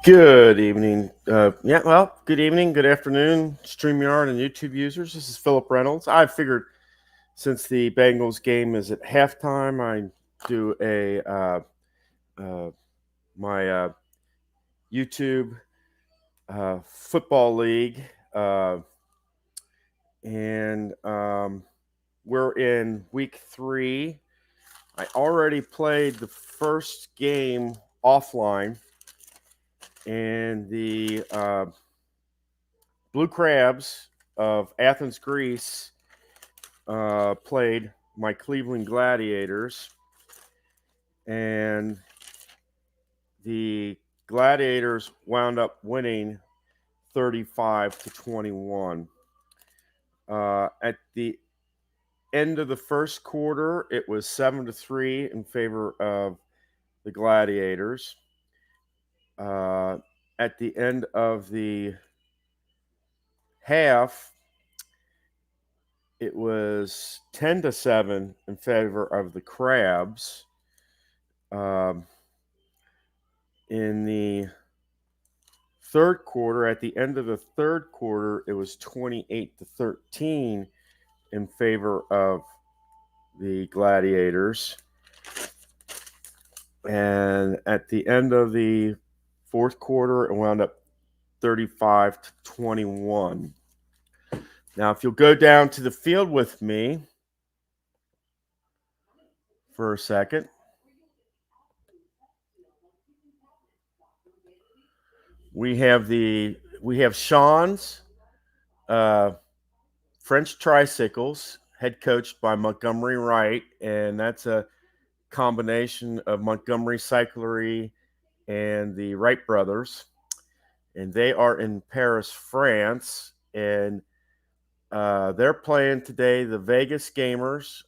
Good evening. Good evening, good afternoon, StreamYard and YouTube users. This is Philip Reynolds. I figured since the Bengals game is at halftime, I do my YouTube football league, uh, and we're in week 3. I already played the first game offline, and the Blue Crabs of Athens, Greece, played my Cleveland Gladiators, and the Gladiators wound up winning 35-21. At the end of the first quarter, it was 7-3 in favor of the Gladiators. At the end of the half, it was 10-7 in favor of the Crabs. In the third quarter, at the end of the third quarter, it was 28-13 in favor of the Gladiators. And at the end of the fourth quarter, it wound up 35-21. Now, if you'll go down to the field with me for a second. We have Sean's French Tricycles, head coached by Montgomery Wright, and that's a combination of Montgomery Cyclery and the Wright brothers, and they are in Paris, France, and they're playing today the Vegas Gamers.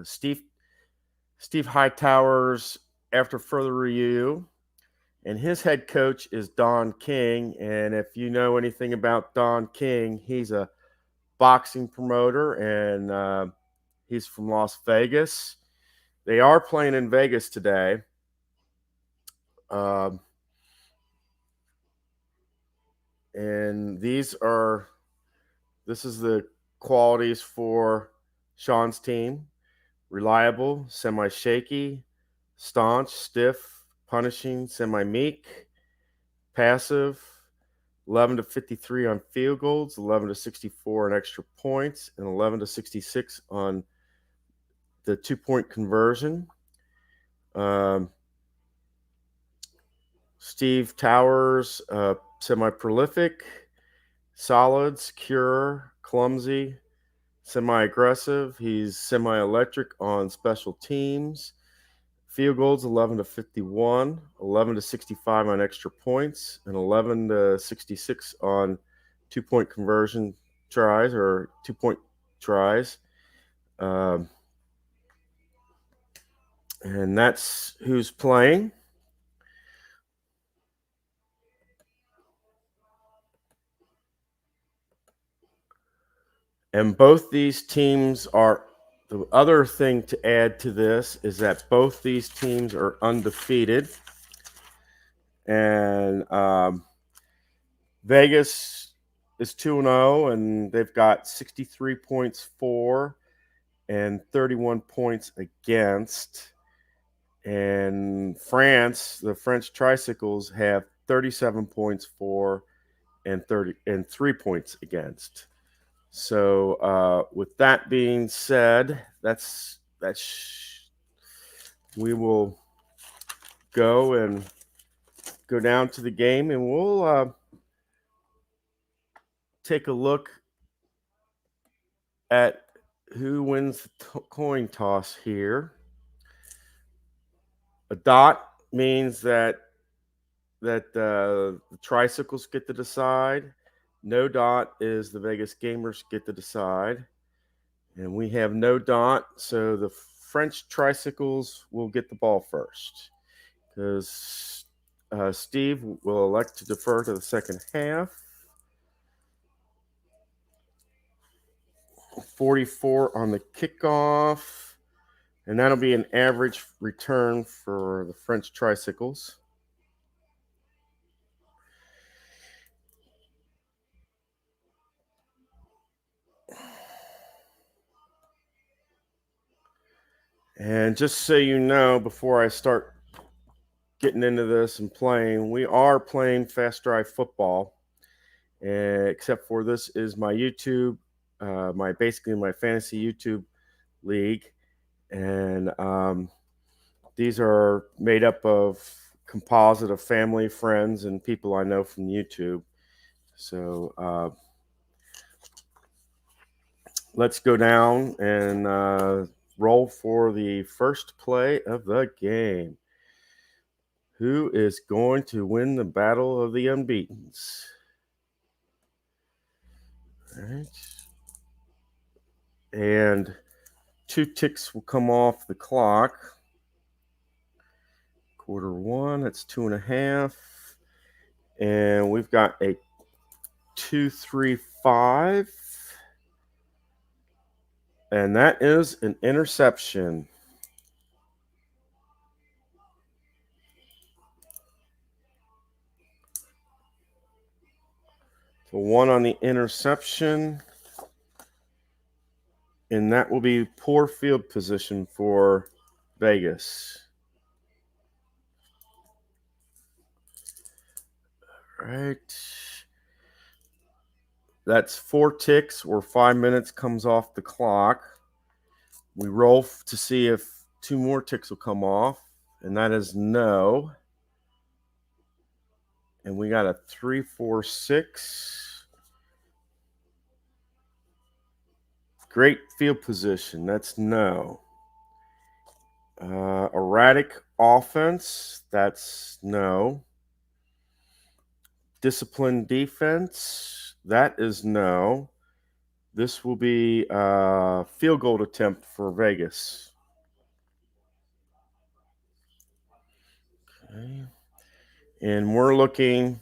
Steve Hightowers, after further review, and his head coach is Don King. And if you know anything about Don King, he's a boxing promoter, and he's from Las Vegas. They are playing in Vegas today. And this is the qualities for Sean's team: reliable, semi-shaky, staunch, stiff, punishing, semi-meek, passive, 11-53 on field goals, 11-64 on extra points, and 11-66 on the 2-point conversion. Steve Towers, semi-prolific, solid, secure, clumsy, semi-aggressive. He's semi-electric on special teams. Field goals 11-51, 11-65 on extra points, and 11-66 on 2-point conversion tries or 2-point tries. And that's who's playing. And both these teams are, the other thing to add to this is that both these teams are undefeated. And Vegas is 2-0, and they've got 63 points for and 31 points against. And France, the French Tricycles, have 37 points for and 3 points against. So with that being said, we will go down to the game, and we'll take a look at who wins the coin toss here. A dot means that the Tricycles get to decide. No dot is the Vegas Gamers get to decide. And we have no dot, so the French Tricycles will get the ball first, because Steve will elect to defer to the second half. 44 on the kickoff, and that'll be an average return for the French Tricycles. And just so you know, before I start getting into this and playing, we are playing Fast Drive Football. Except for this is my YouTube, basically my fantasy YouTube league. And these are made up of composite of family, friends, and people I know from YouTube. So let's go down and roll for the first play of the game. Who is going to win the battle of the Unbeatens? All right. And 2 ticks will come off the clock. Quarter one, that's 2.5. And we've got a 2, 3, 5. And that is an interception. So 1 on the interception. And that will be poor field position for Vegas. All right. That's 4 ticks or 5 minutes comes off the clock. We roll to see if 2 more ticks will come off, and that is no. And we got a 3, 4, 6. Great field position. That's no. Erratic offense. That's no. Disciplined defense. That is no. This will be a field goal attempt for Vegas. Okay. And we're looking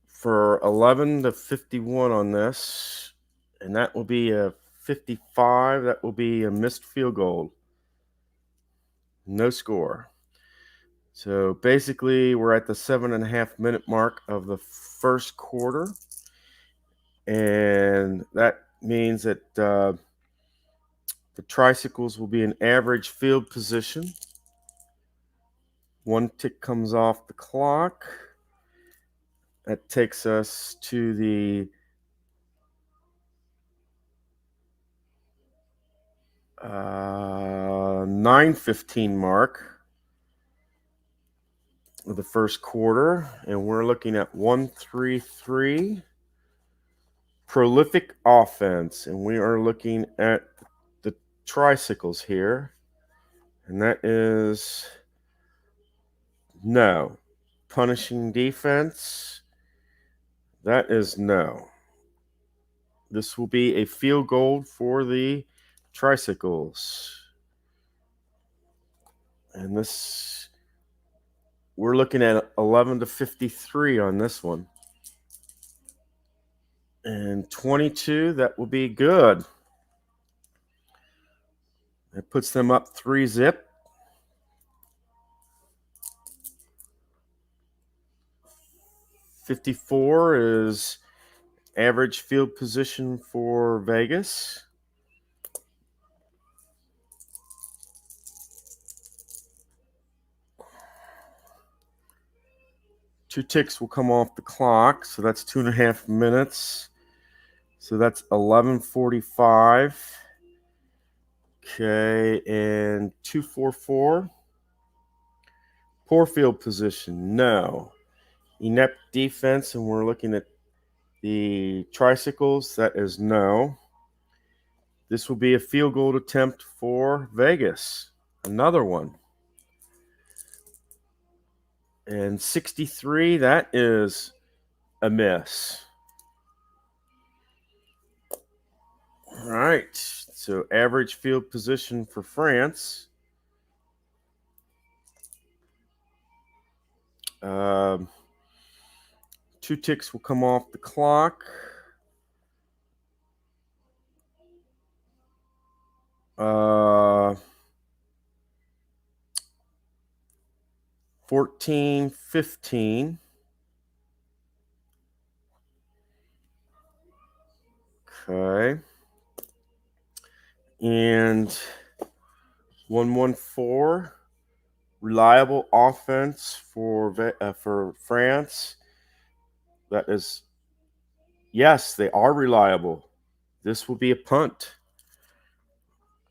for 11 to 51 on this. And that will be a 55. That will be a missed field goal. No score. So basically, we're at the 7.5 minute mark of the first quarter. And that means that the Tricycles will be in average field position. 1 tick comes off the clock. That takes us to the 9:15 mark of the first quarter, and we're looking at 1-3-3 prolific offense, and we are looking at the Tricycles here, and that is no. Punishing defense, that is no. This will be a field goal for the Tricycles. And this, we're looking at 11 to 53 on this one. And 22, that will be good. It puts them up 3-zip. $54 is average field position for Vegas. Two ticks will come off the clock, so that's 2.5 minutes. So that's 11:45. Okay, and 2-4-4. Poor field position, no. Inept defense, and we're looking at the Tricycles. That is no. This will be a field goal attempt for Vegas. Another one. And 63, that is a miss. All right. So average field position for France. 2 ticks will come off the clock. 14-15. Okay. And 114, reliable offense for France. That is, yes, they are reliable. This will be a punt.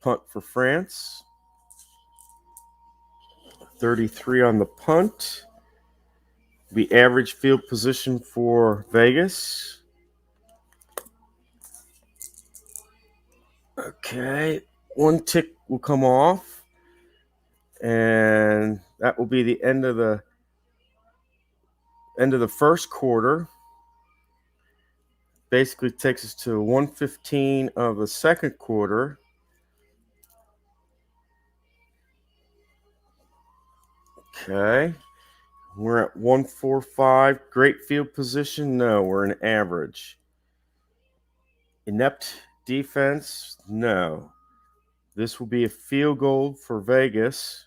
Punt for France. 33 on the punt. The average field position for Vegas. Okay, one tick will come off, and that will be the end of the first quarter. Basically takes us to 1:15 of the second quarter. Okay, we're at 145. Great field position? No, we're in average. Inept defense? No. This will be a field goal for Vegas.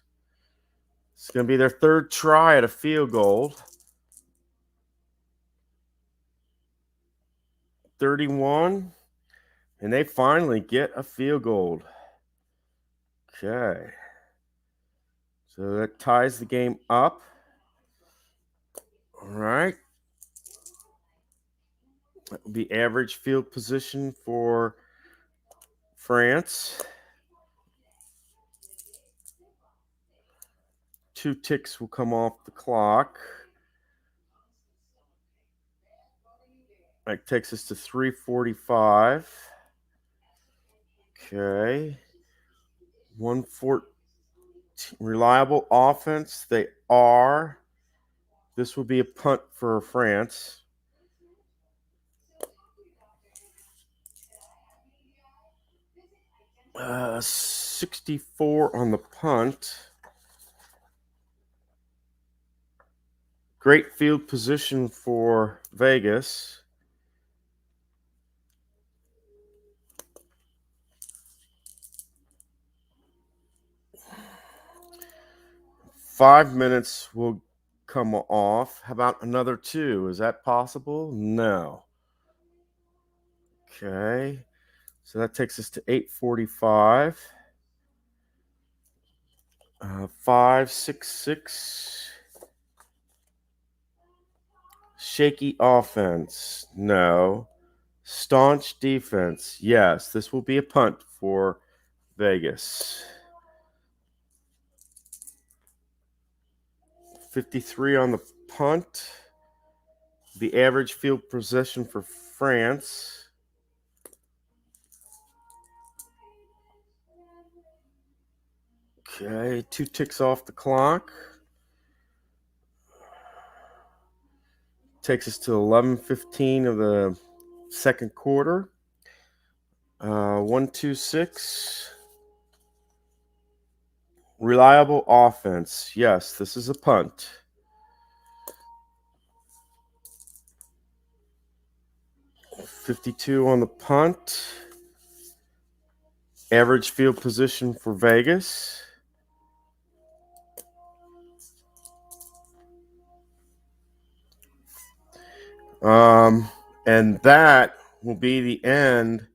It's going to be their third try at a field goal. 31, and they finally get a field goal. Okay. So that ties the game up. All right. That will be average field position for France. 2 ticks will come off the clock. That takes us to 3:45. Okay. 114. Reliable offense. They are. This will be a punt for France. Uh, 64 on the punt. Great field position for Vegas. Five minutes will come off. How about another 2? Is that possible? No. Okay. So that takes us to 8:45. 5-6-6. Shaky offense? No. Staunch defense? Yes. This will be a punt for Vegas. 53 on the punt. The average field position for France. Okay, 2 ticks off the clock. Takes us to 11:15 of the second quarter. 1-2-6. Reliable offense. Yes, this is a punt. 52 on the punt. Average field position for Vegas. And that will be the end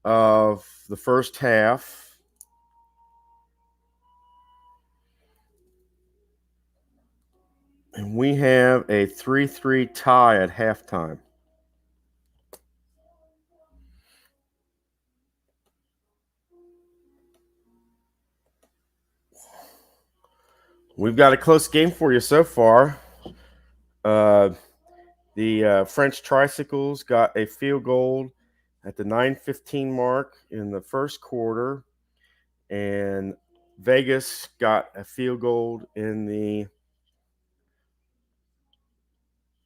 of the first half. And we have a 3-3 tie at halftime. We've got a close game for you so far. The French Tricycles got a field goal at the 9:15 mark in the first quarter, and Vegas got a field goal in the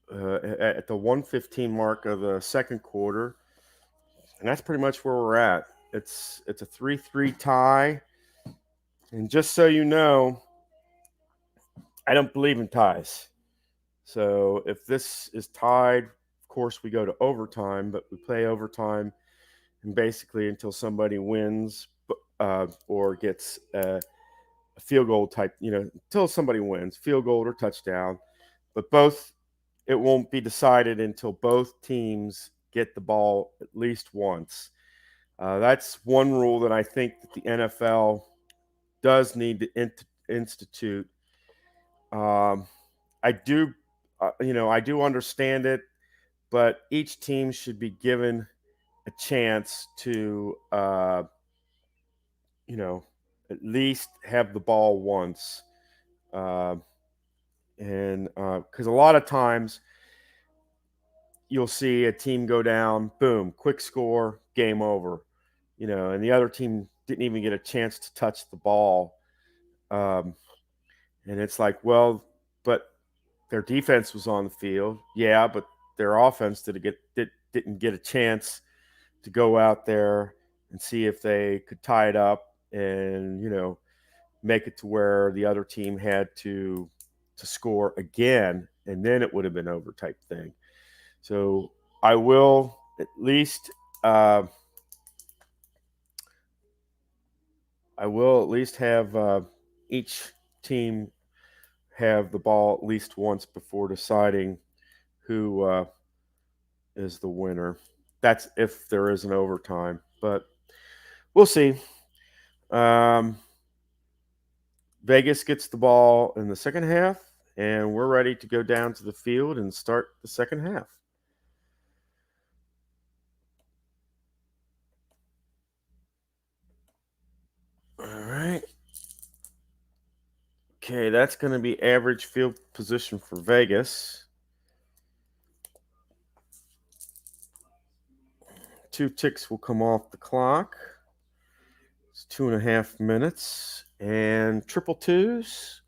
at the 1:15 mark of the second quarter, and that's pretty much where we're at. It's a 3-3 tie, and just so you know, I don't believe in ties. So if this is tied, of course we go to overtime, but we play overtime and basically until somebody wins or gets a field goal type, until somebody wins, field goal or touchdown. But it won't be decided until both teams get the ball at least once. That's one rule that I think that the NFL does need to institute. I do, I do understand it, but each team should be given a chance to, at least have the ball once. Uh, and because a lot of times you'll see a team go down, boom, quick score, game over, and the other team didn't even get a chance to touch the ball. Um, and it's like, well, but their defense was on the field, yeah, but their offense didn't get a chance to go out there and see if they could tie it up and make it to where the other team had to score again, and then it would have been over type thing. So I will at least have each team have the ball at least once before deciding who is the winner. That's if there is an overtime, but we'll see. Um, Vegas gets the ball in the second half, and we're ready to go down to the field and start the second half. All right. Okay, that's going to be average field position for Vegas. 2 ticks will come off the clock. It's 2.5 minutes. And triple twos.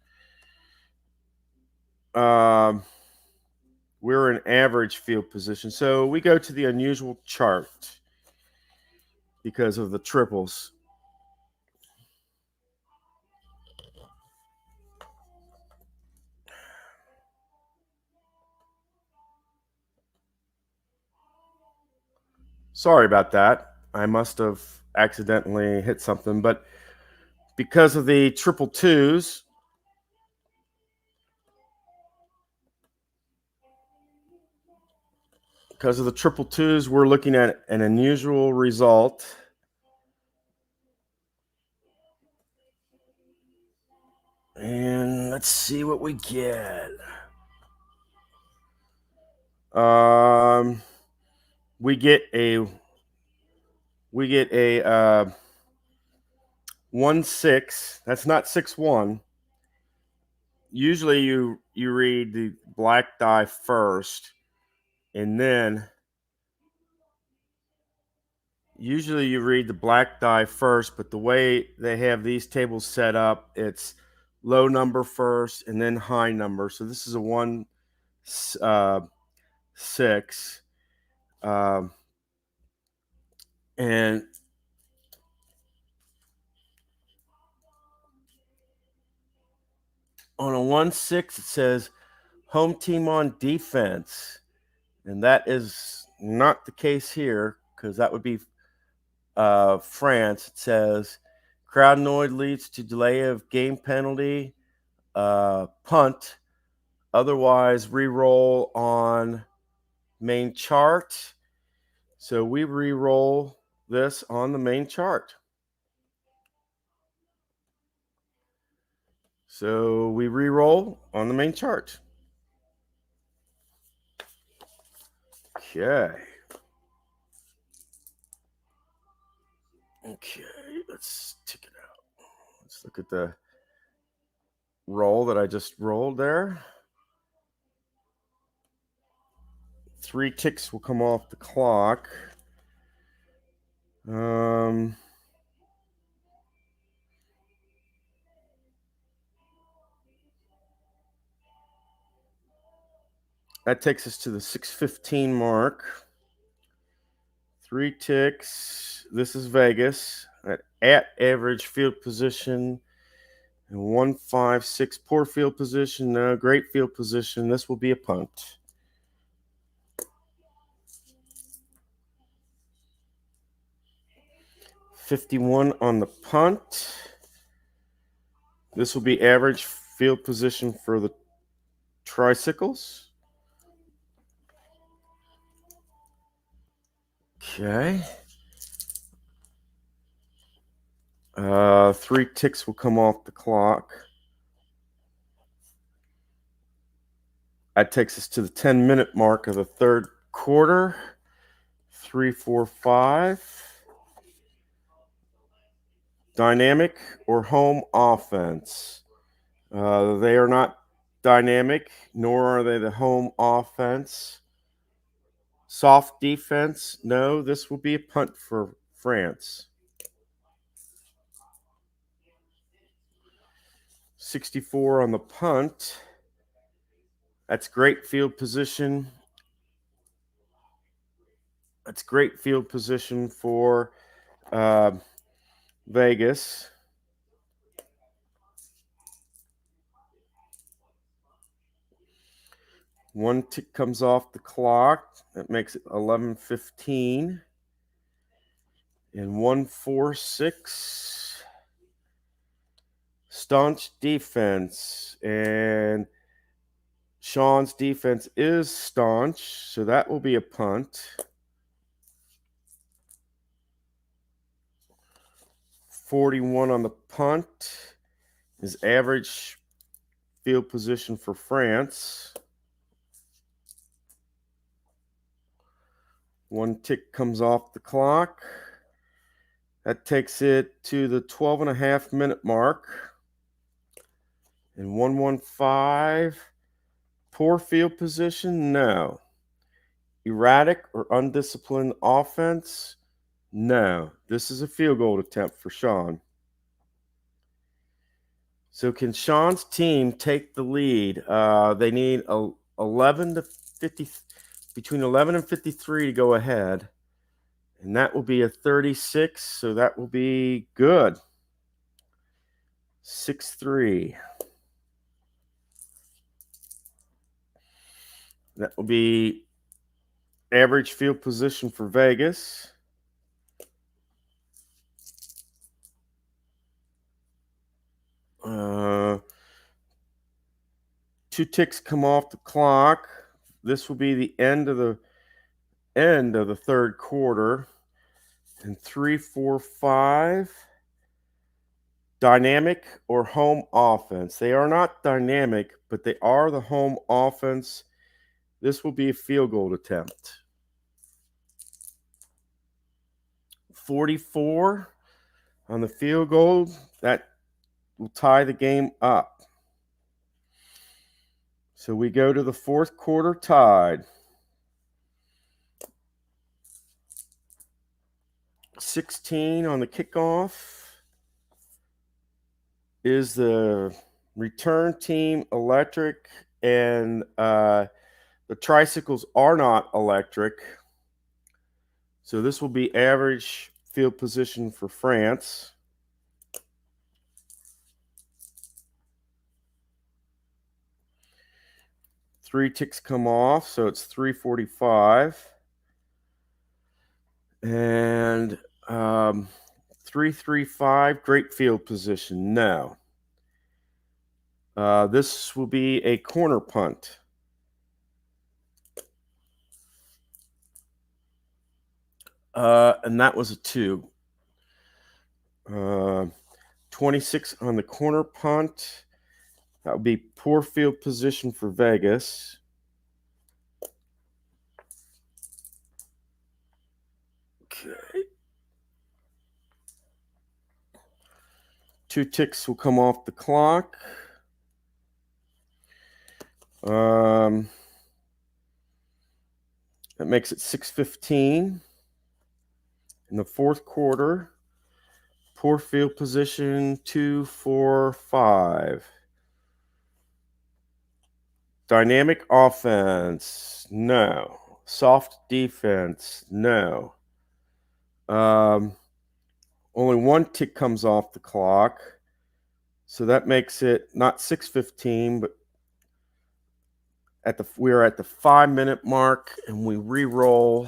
We're in average field position. So we go to the unusual chart because of the triples. Sorry about that. I must have accidentally hit something, but because of the triple twos, we're looking at an unusual result. And let's see what we get. We get a 1-6. That's not 6-1. Usually you read the black die first, and then usually you read the black die first, but the way they have these tables set up, it's low number first and then high number. So this is a 1-6. And on a 1-6, it says home team on defense. And that is not the case here because that would be France. It says crowd noise leads to delay of game penalty, punt, otherwise re-roll on main chart. So we re-roll this on the main chart. So we re-roll on the main chart. Okay. Okay, let's check it out. Let's look at the roll that I just rolled there. 3 ticks will come off the clock. That takes us to the 6:15 mark. 3 ticks. This is Vegas at average field position. And 1-5-6 poor field position. No, great field position. This will be a punt. $51 on the punt. This will be average field position for the Tricycles. Okay. 3 ticks will come off the clock. That takes us to the 10-minute mark of the third quarter. 3, 4, 5. Dynamic or home offense? They are not dynamic, nor are they the home offense. Soft defense? No, this will be a punt for France. 64 on the punt. That's great field position. That's great field position for Vegas. One tick comes off the clock. That makes it 11:15. And 1-4-6. Staunch defense. And Sean's defense is staunch, so that will be a punt. 41 on the punt is average field position for France. One tick comes off the clock. That takes it to the 12.5-minute mark. And 1-1-5. Poor field position? No. Erratic or undisciplined offense? No. This is a field goal attempt for Sean. So can Sean's team take the lead? They need 11 to 50, between 11 and 53 to go ahead. And that will be a 36, so that will be good. 6-3. That will be average field position for Vegas. Two ticks come off the clock. This will be the end of the third quarter. And 3, 4, 5. Dynamic or home offense? They are not dynamic, but they are the home offense. This will be a field goal attempt. 44 on the field goal. That will tie the game up. So we go to the fourth quarter tied. 16 on the kickoff is the return team electric, and the Tricycles are not electric. So this will be average field position for France. Three ticks come off, so it's 3:45. And 3-3-5, great field position. No. This will be a corner punt. And that was a 2. 26 on the corner punt. That would be poor field position for Vegas. Okay. 2 ticks will come off the clock. That makes it 6:15 in the fourth quarter. Poor field position, 2, 4, 5. Dynamic offense, no. Soft defense, no. Only one tick comes off the clock. So that makes it not 6:15, but we're at the 5-minute mark, and we re-roll.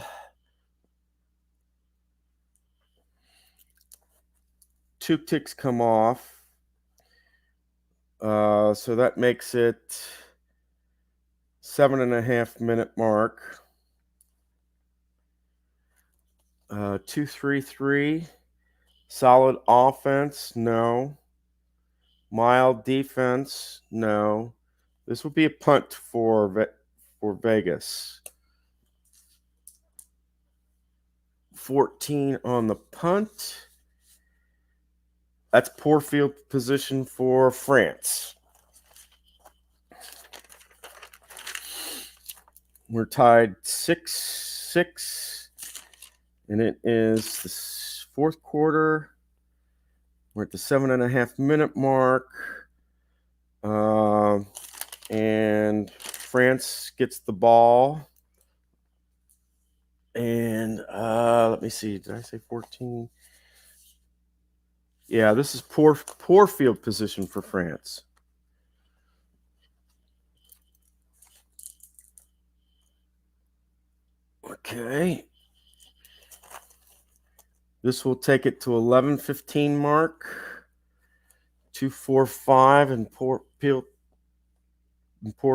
Two ticks come off. So that makes it 7.5-minute mark. 2-3-3. Solid offense, no. Mild defense, no. This will be a punt for Vegas. 14 on the punt. That's poor field position for France. We're tied 6-6, and it is the fourth quarter. We're at the 7.5 minute mark, and France gets the ball. And let me see. Did I say 14? Yeah, this is poor field position for France. Okay. This will take it to 11:15 mark. 2-4-5 and poor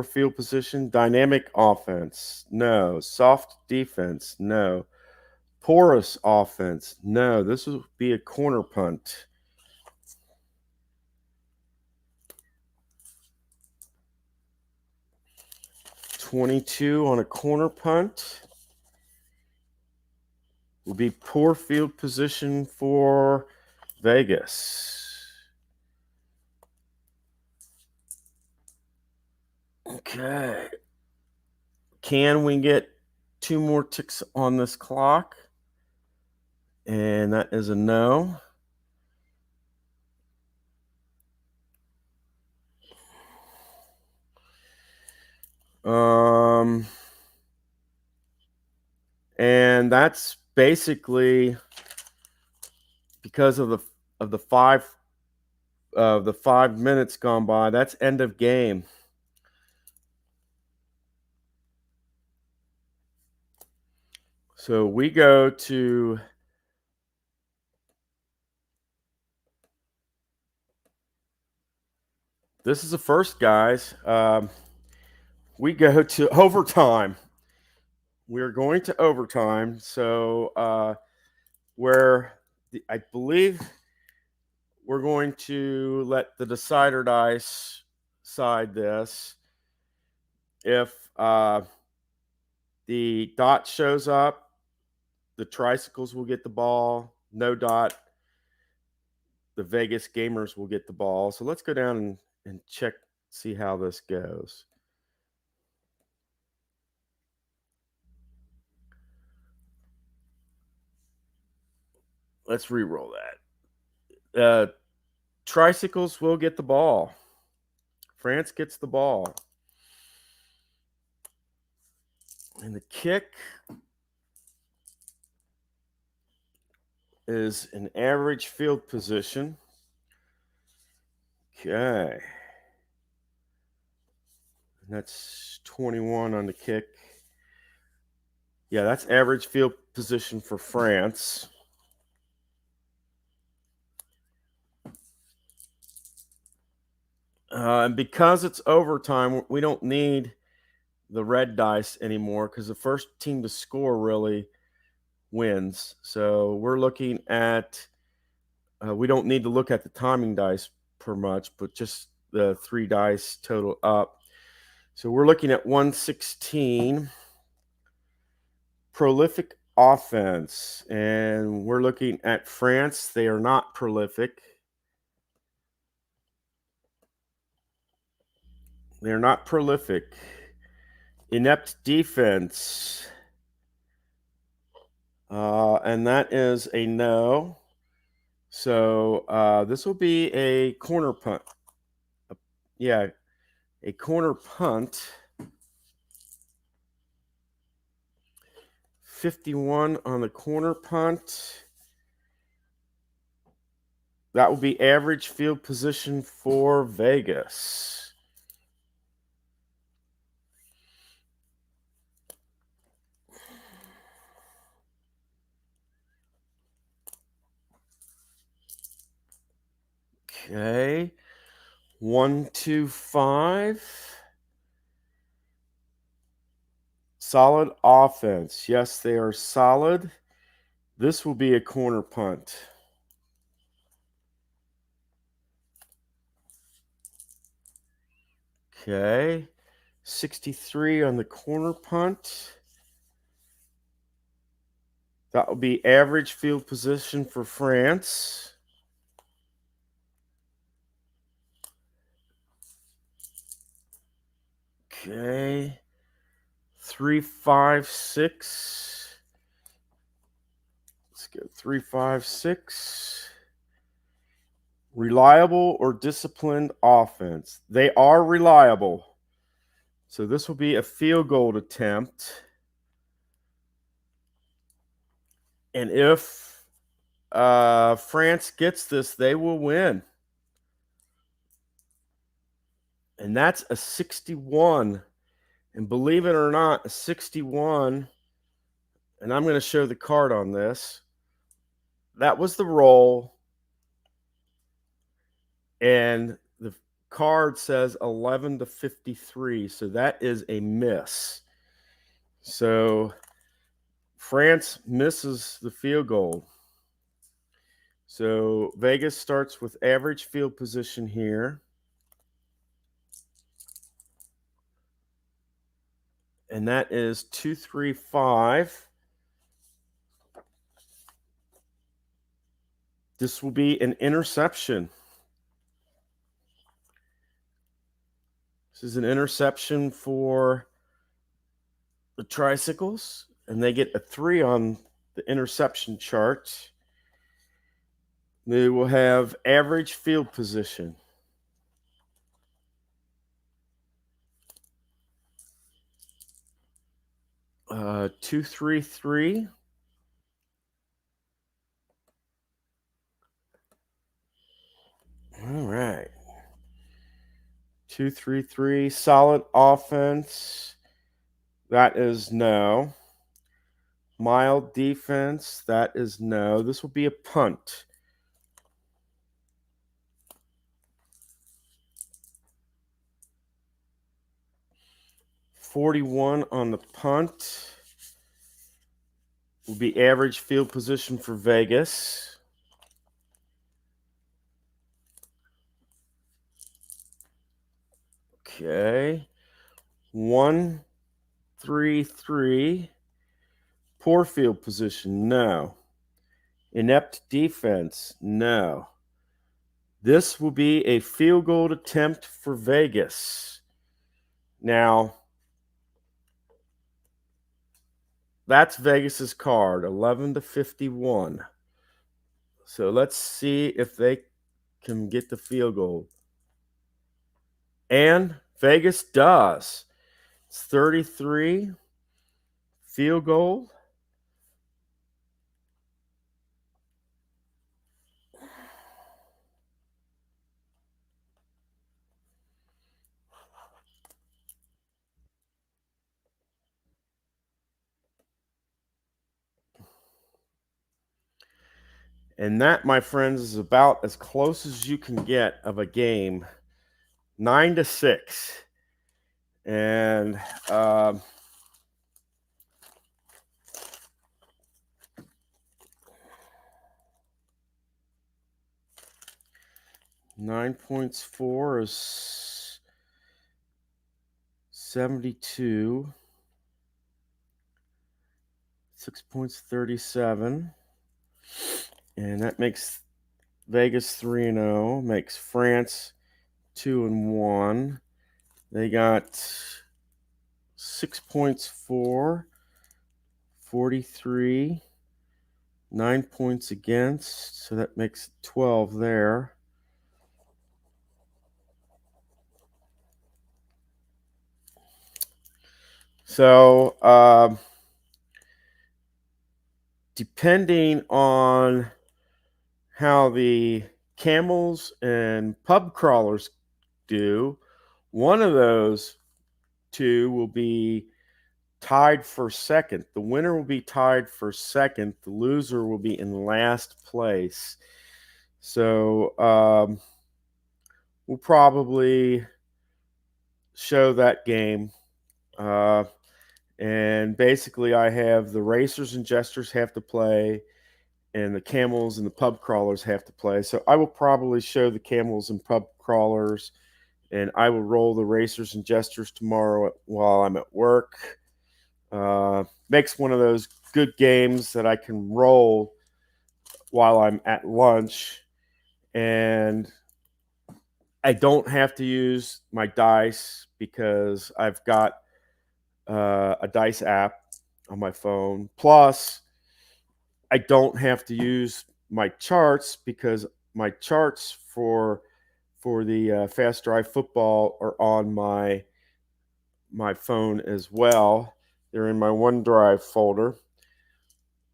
field position. Dynamic offense, no. Soft defense, no. Porous offense, no. This will be a corner punt. .22 on a corner punt will be poor field position for Vegas. Okay. Can we get 2 more ticks on this clock? And that is a no. And that's basically because of the 5 minutes gone by. That's end of game. So we go to this is the first, guys. We go to overtime. We're going to overtime. So I believe we're going to let the decider dice side this. If the dot shows up, the Tricycles will get the ball. No dot, the Vegas Gamers will get the ball. So let's go down and check, see how this goes. Let's re-roll that. Tricycles will get the ball. France gets the ball. And the kick is an average field position. Okay. And that's 21 on the kick. Yeah, that's average field position for France. And because it's overtime, we don't need the red dice anymore because the first team to score really wins. So we're looking at, we don't need to look at the timing dice per much, but just the 3 dice total up. So we're looking at 116. Prolific offense, and we're looking at France. They are not prolific. They're not prolific. Inept defense. And that is a no. So this will be a corner punt. Yeah, a corner punt. 51 on the corner punt. That will be average field position for Vegas. Okay. 1-2-5. Solid offense. Yes, they are solid. This will be a corner punt. Okay. 63 on the corner punt. That will be average field position for France. Okay. 3-5-6. Let's go 3-5-6. Reliable or disciplined offense. They are reliable. So this will be a field goal attempt. And if France gets this, they will win. And that's a 61. And believe it or not, a 61, and I'm going to show the card on this. That was the roll. And the card says 11-53. So that is a miss. So France misses the field goal. So Vegas starts with average field position here. And that is 2-3-5. This will be an interception. This is an interception for the Tricycles, and they get a 3 on the interception chart. They will have average field position. Uh, 2-3-3. All right. 2-3-3. Solid offense. That is no. Mild defense. That is no. This will be a punt. .41 on the punt. Will be average field position for Vegas. Okay. 1-3-3. Poor field position, no. Inept defense, no. This will be a field goal attempt for Vegas. Now, that's Vegas's card, 11-51. So let's see if they can get the field goal. And Vegas does. It's 33. Field goal. And that, my friends, is about as close as you can get of a game. 9-6. And 9 points 4 is 72. 6 points 37. And that makes Vegas 3-0. Makes France 2-1. They got 6 points 4. 43. 9 points against. So that makes 12 there. So, depending on how the camels and pub crawlers do, one of those two will be tied for second. The winner will be tied for second. The loser will be in last place. So we'll probably show that game. And basically, I have the racers and jesters have to play, and the camels and the pub crawlers have to play. So I will probably show the camels and pub crawlers and I will roll the Racers and Jesters tomorrow while I'm at work. Makes one of those good games that I can roll while I'm at lunch, and I don't have to use my dice because I've got a dice app on my phone. Plus, I don't have to use my charts because my charts for the Fast Drive Football are on my phone as well. They're in my OneDrive folder,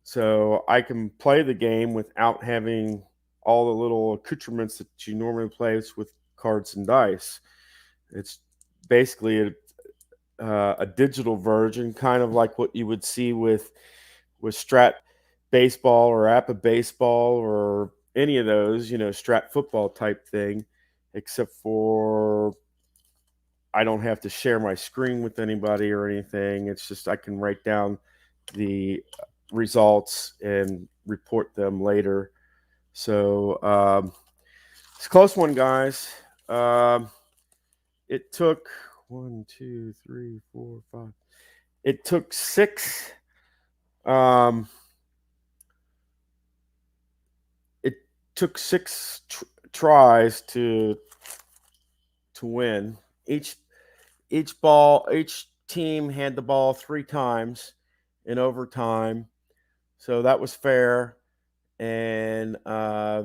so I can play the game without having all the little accoutrements that you normally play with cards and dice. It's basically a digital version, kind of like what you would see with Strat Baseball or Appa Baseball or any of those, Strat Football type thing, except for I don't have to share my screen with anybody or anything. It's just I can write down the results and report them later. So it's a close one, guys. It took 1, 2, 3, 4, 5. It took six. Um, it took six tries to win. Each team had the ball 3 times in overtime, so that was fair. And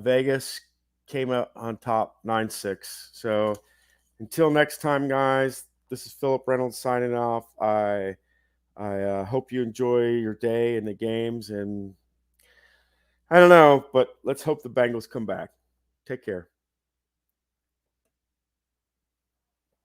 Vegas came out on top 9-6. So until next time, guys, this is Philip Reynolds signing off. I hope you enjoy your day and the games, and I don't know, but let's hope the Bengals come back. Take care.